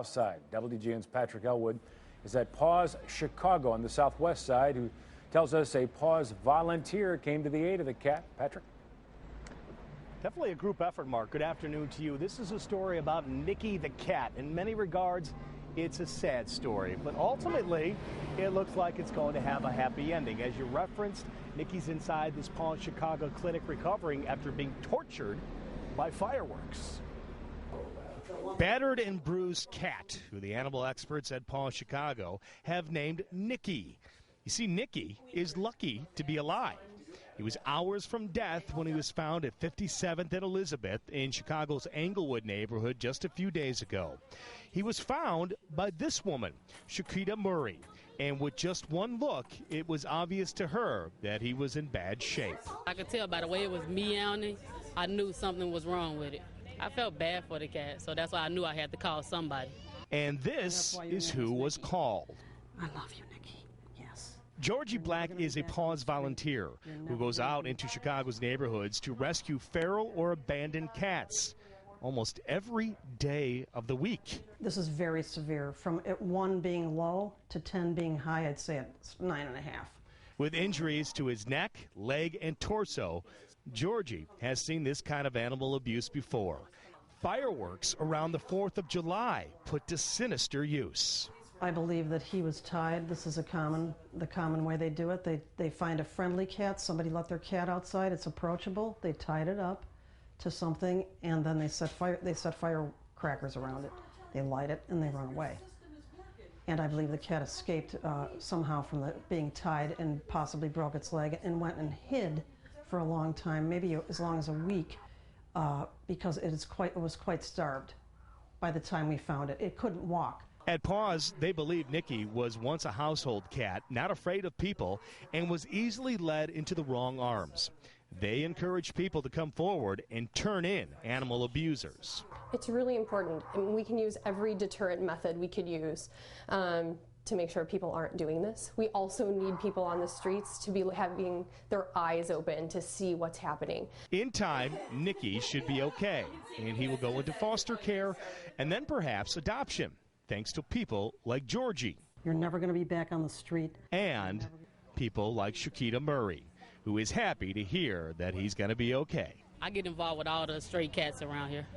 south side. WGN's Patrick Elwood is at PAWS Chicago on the southwest side, who tells us a PAWS volunteer came to the aid of the cat. Patrick? Definitely a group effort, Mark. Good afternoon to you. This is a story about Nikki the cat. In many regards, it's a sad story, but ultimately, it looks like it's going to have a happy ending. As you referenced, Nikki's inside this PAWS Chicago clinic recovering after being tortured by fireworks. Battered and bruised cat, who the animal experts at PAWS Chicago have named Nikki. You see, Nikki is lucky to be alive. He was hours from death when he was found at 57th and Elizabeth in Chicago's Englewood neighborhood just a few days ago. He was found by this woman, Shakita Murray, and with just one look, it was obvious to her that he was in bad shape. I could tell by the way it was meowing, I knew something was wrong with it. I felt bad for the cat, so that's why I knew I had to call somebody. And this is who was called. I love you, Nikki. Yes. Georgie Black is a PAWS volunteer who goes out into Chicago's neighborhoods to rescue feral or abandoned cats almost every day of the week. This is very severe. From 1 being low to 10 being high, I'd say it's 9.5. With injuries to his neck, leg, and torso, Georgie has seen this kind of animal abuse before. Fireworks around the 4th of July put to sinister use. I believe that he was tied. This is the common way they do it. They find a friendly cat. Somebody let their cat outside. It's approachable. They tied it up to something, and then they set firecrackers around it. They light it, and they run away. And I believe the cat escaped somehow from being tied and possibly broke its leg and went and hid for a long time, maybe as long as a week, because it was quite starved by the time we found it. It couldn't walk. At PAWS, they believe Nikki was once a household cat, not afraid of people, and was easily led into the wrong arms. They encourage people to come forward and turn in animal abusers. It's really important. I mean, we can use every deterrent method we could use to make sure people aren't doing this. We also need people on the streets to be having their eyes open to see what's happening. In time, Nikki should be okay, and he will go into foster care and then perhaps adoption, thanks to people like Georgie. You're never going to be back on the street. And people like Shakita Murray, who is happy to hear that he's going to be okay. I get involved with all the stray cats around here.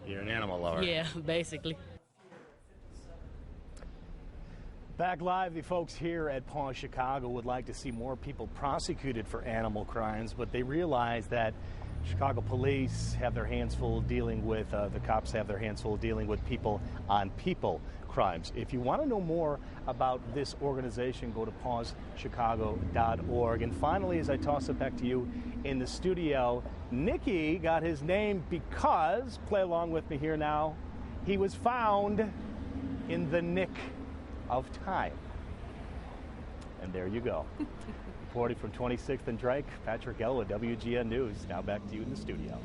You're an animal lover. Yeah, basically. Back live, the folks here at PAWS Chicago would like to see more people prosecuted for animal crimes, but they realize that Chicago police have their hands full dealing with, the cops have their hands full dealing with people on people crimes. If you want to know more about this organization, go to pawschicago.org. And finally, as I toss it back to you in the studio, Nikki got his name because, play along with me here now, he was found in the nick of time. And there you go. Reporting from 26th and Drake, Patrick Elwood, WGN News. Now back to you in the studio.